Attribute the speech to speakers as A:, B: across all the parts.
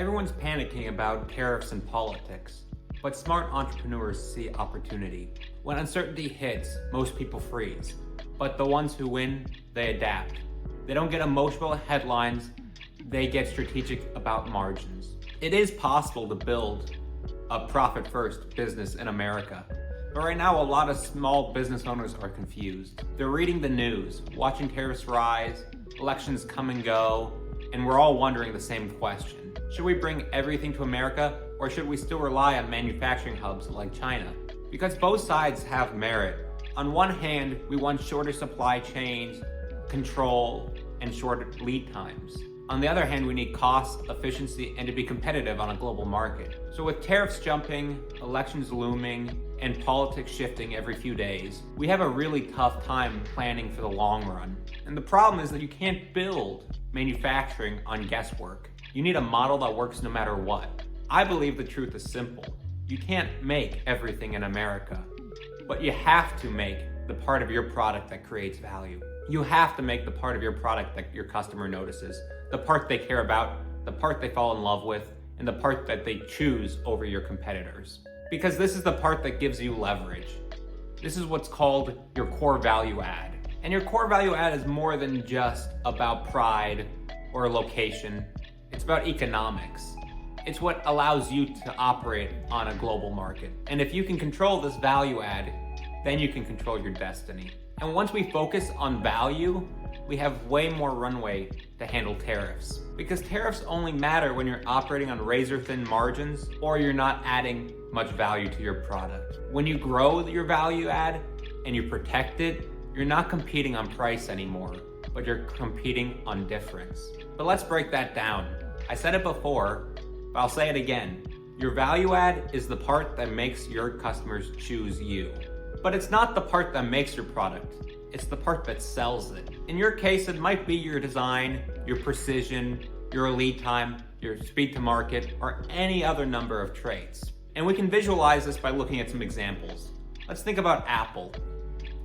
A: Everyone's panicking about tariffs and politics, but smart entrepreneurs see opportunity. When uncertainty hits, most people freeze, but the ones who win, they adapt. They don't get emotional headlines, they get strategic about margins. It is possible to build a profit-first business in America, but right now a lot of small business owners are confused. They're reading the news, watching tariffs rise, elections come and go, and we're all wondering the same question. Should we bring everything to America, or should we still rely on manufacturing hubs like China? Because both sides have merit. On one hand, we want shorter supply chains, control, and shorter lead times. On the other hand, we need cost, efficiency, and to be competitive on a global market. So with tariffs jumping, elections looming, and politics shifting every few days, we have a really tough time planning for the long run. And the problem is that you can't build manufacturing on guesswork. You need a model that works no matter what. I believe the truth is simple. You can't make everything in America, but you have to make the part of your product that creates value. You have to make the part of your product that your customer notices, the part they care about, the part they fall in love with, and the part that they choose over your competitors. Because this is the part that gives you leverage. This is what's called your core value add. And your core value add is more than just about pride or location. It's about economics. It's what allows you to operate on a global market. And if you can control this value add, then you can control your destiny. And once we focus on value, we have way more runway to handle tariffs. Because tariffs only matter when you're operating on razor-thin margins or you're not adding much value to your product. When you grow your value add and you protect it, you're not competing on price anymore, but you're competing on difference. But let's break that down. I said it before, but I'll say it again. Your value add is the part that makes your customers choose you. But it's not the part that makes your product, it's the part that sells it. In your case, it might be your design, your precision, your lead time, your speed to market, or any other number of traits. And we can visualize this by looking at some examples. Let's think about Apple.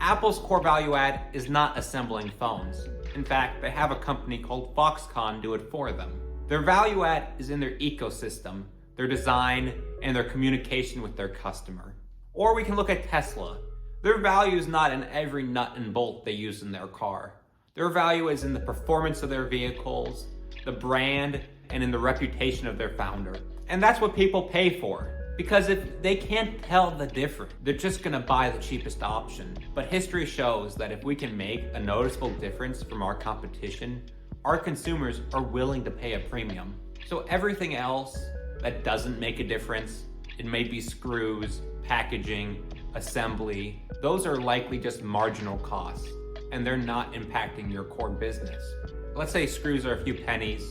A: Apple's core value add is not assembling phones. In fact, they have a company called Foxconn do it for them. Their value add is in their ecosystem, their design, and their communication with their customer. Or we can look at Tesla. Their value is not in every nut and bolt they use in their car. Their value is in the performance of their vehicles, the brand, and in the reputation of their founder. And that's what people pay for. Because if they can't tell the difference, they're just gonna buy the cheapest option. But history shows that if we can make a noticeable difference from our competition, our consumers are willing to pay a premium. So everything else that doesn't make a difference, it may be screws, packaging, assembly, those are likely just marginal costs, and they're not impacting your core business. Let's say screws are a few pennies,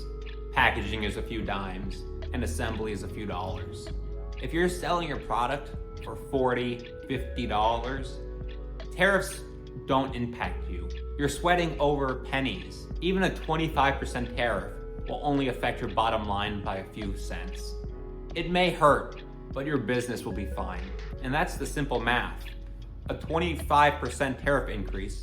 A: packaging is a few dimes, and assembly is a few dollars. If you're selling your product for $40, $50, tariffs don't impact you. You're sweating over pennies. Even a 25% tariff will only affect your bottom line by a few cents. It may hurt, but your business will be fine. And that's the simple math. A 25% tariff increase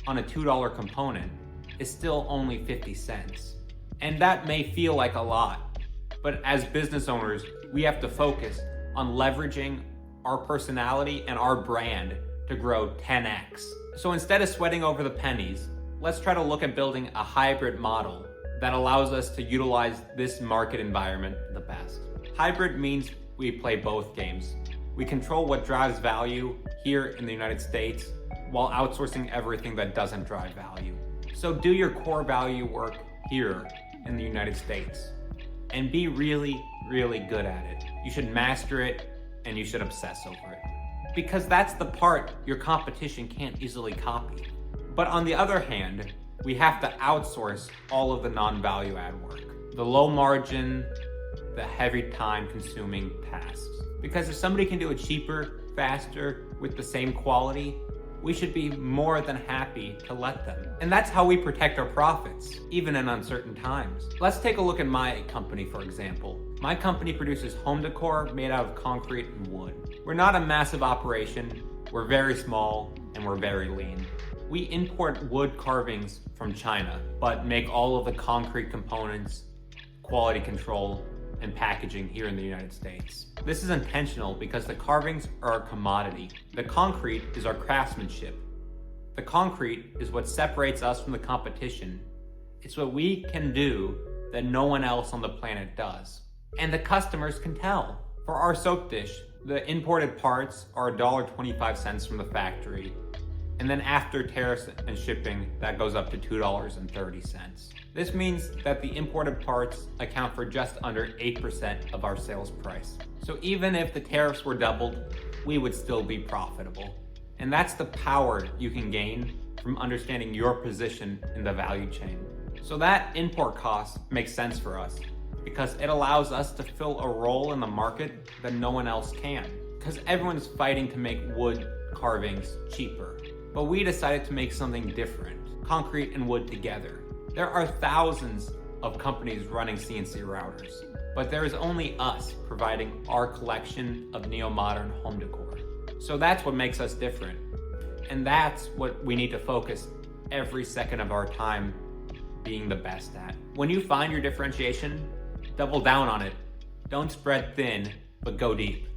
A: on a $2 component is still only 50 cents. And that may feel like a lot, but as business owners, we have to focus on leveraging our personality and our brand to grow 10x. So instead of sweating over the pennies, let's try to look at building a hybrid model that allows us to utilize this market environment the best. Hybrid means we play both games. We control what drives value here in the United States while outsourcing everything that doesn't drive value. So do your core value work here in the United States and be really, really good at it. You should master it and you should obsess over it. Because that's the part your competition can't easily copy. But on the other hand, we have to outsource all of the non-value add work. The low margin, the heavy time consuming tasks. Because if somebody can do it cheaper, faster, with the same quality, we should be more than happy to let them. And that's how we protect our profits, even in uncertain times. Let's take a look at my company, for example. My company produces home decor made out of concrete and wood. We're not a massive operation, we're very small, and we're very lean. We import wood carvings from China, but make all of the concrete components, quality control, and packaging here in the United States. This is intentional because the carvings are our commodity. The concrete is our craftsmanship. The concrete is what separates us from the competition. It's what we can do that no one else on the planet does. And the customers can tell. For our soap dish, the imported parts are $1.25 from the factory. And then after tariffs and shipping, that goes up to $2.30. This means that the imported parts account for just under 8% of our sales price. So even if the tariffs were doubled, we would still be profitable. And that's the power you can gain from understanding your position in the value chain. So that import cost makes sense for us because it allows us to fill a role in the market that no one else can. Because everyone's fighting to make wood carvings cheaper. But we decided to make something different, concrete and wood together. There are thousands of companies running CNC routers, but there is only us providing our collection of neo-modern home decor. So that's what makes us different. And that's what we need to focus every second of our time being the best at. When you find your differentiation, double down on it. Don't spread thin, but go deep.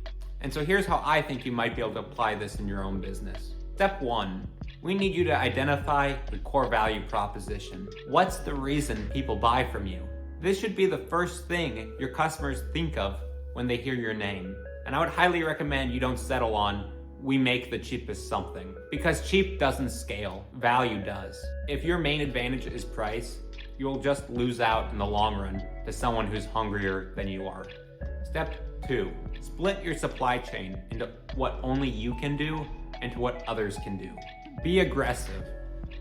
A: And so here's how I think you might be able to apply this in your own business. Step 1, we need you to identify the core value proposition. What's the reason people buy from you? This should be the first thing your customers think of when they hear your name. And I would highly recommend you don't settle on, we make the cheapest something. Because cheap doesn't scale, value does. If your main advantage is price, you'll just lose out in the long run to someone who's hungrier than you are. Step 2, split your supply chain into what only you can do and to what others can do. Be aggressive.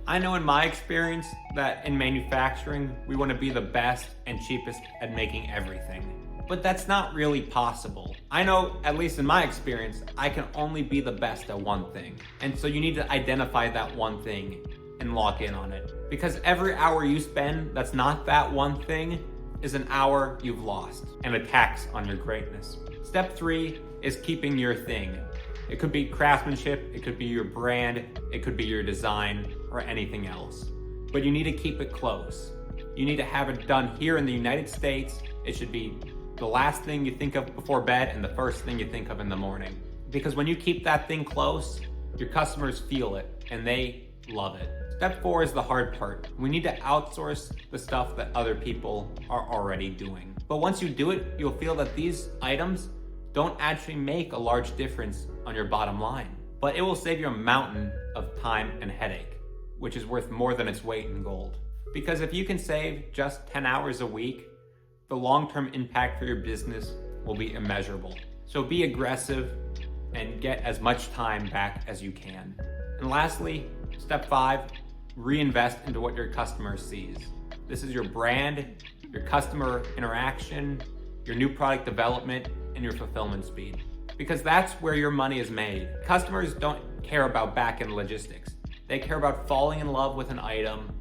A: I know in my experience that in manufacturing, we want to be the best and cheapest at making everything. But that's not really possible. I know, at least in my experience, I can only be the best at one thing. And so you need to identify that one thing and lock in on it. Because every hour you spend that's not that one thing is an hour you've lost and a tax on your greatness. Step 3 is keeping your thing. It could be craftsmanship, it could be your brand, it could be your design, or anything else. But you need to keep it close. You need to have it done here in the United States. It should be the last thing you think of before bed and the first thing you think of in the morning. Because when you keep that thing close, your customers feel it and they love it. Step 4 is the hard part. We need to outsource the stuff that other people are already doing. But once you do it, you'll feel that these items don't actually make a large difference on your bottom line. But it will save you a mountain of time and headache, which is worth more than its weight in gold. Because if you can save just 10 hours a week, the long-term impact for your business will be immeasurable. So be aggressive and get as much time back as you can. And lastly, step 5, reinvest into what your customer sees. This is your brand, your customer interaction, your new product development, and your fulfillment speed. Because that's where your money is made. Customers don't care about back-end logistics. They care about falling in love with an item,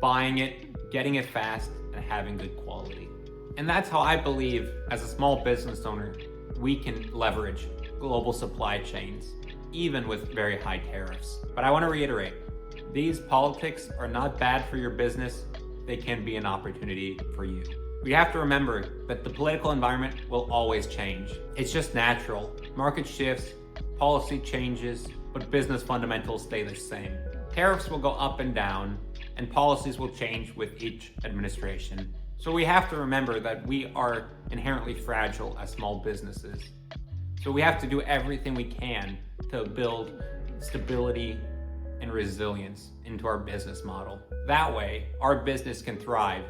A: buying it, getting it fast, and having good quality. And that's how I believe, as a small business owner, we can leverage global supply chains, even with very high tariffs. But I want to reiterate, these politics are not bad for your business. They can be an opportunity for you. We have to remember that the political environment will always change. It's just natural. Market shifts, policy changes, but business fundamentals stay the same. Tariffs will go up and down, and policies will change with each administration. So we have to remember that we are inherently fragile as small businesses. So we have to do everything we can to build stability and resilience into our business model. That way, our business can thrive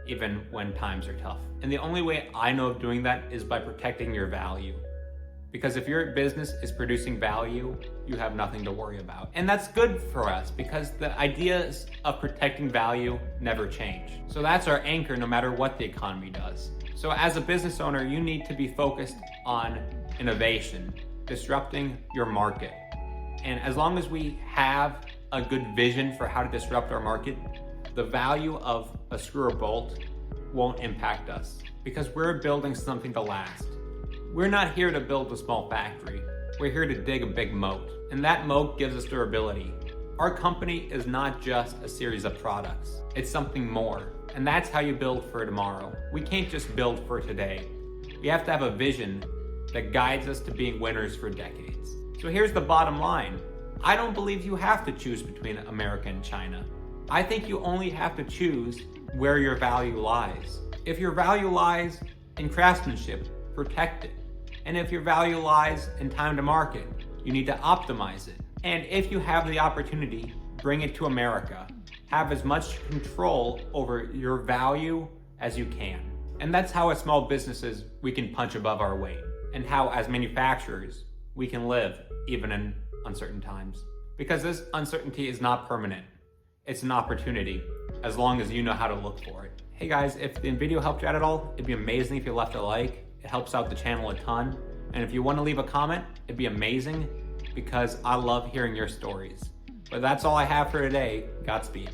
A: even when times are tough. And the only way I know of doing that is by protecting your value. Because if your business is producing value, you have nothing to worry about. And that's good for us because the ideas of protecting value never change. So that's our anchor no matter what the economy does. So as a business owner, you need to be focused on innovation, disrupting your market. And as long as we have a good vision for how to disrupt our market, the value of a screw or bolt won't impact us because we're building something to last. We're not here to build a small factory. We're here to dig a big moat, and that moat gives us durability. Our company is not just a series of products. It's something more, and that's how you build for tomorrow. We can't just build for today. We have to have a vision that guides us to being winners for decades. So here's the bottom line. I don't believe you have to choose between America and China. I think you only have to choose where your value lies. If your value lies in craftsmanship, protect it. And if your value lies in time to market, you need to optimize it. And if you have the opportunity, bring it to America. Have as much control over your value as you can. And that's how as small businesses, we can punch above our weight. And how as manufacturers, we can live even in uncertain times. Because this uncertainty is not permanent. It's an opportunity, as long as you know how to look for it. Hey guys, if the video helped you out at all, it'd be amazing if you left a like. It helps out the channel a ton. And if you want to leave a comment, it'd be amazing because I love hearing your stories. But that's all I have for today. Godspeed.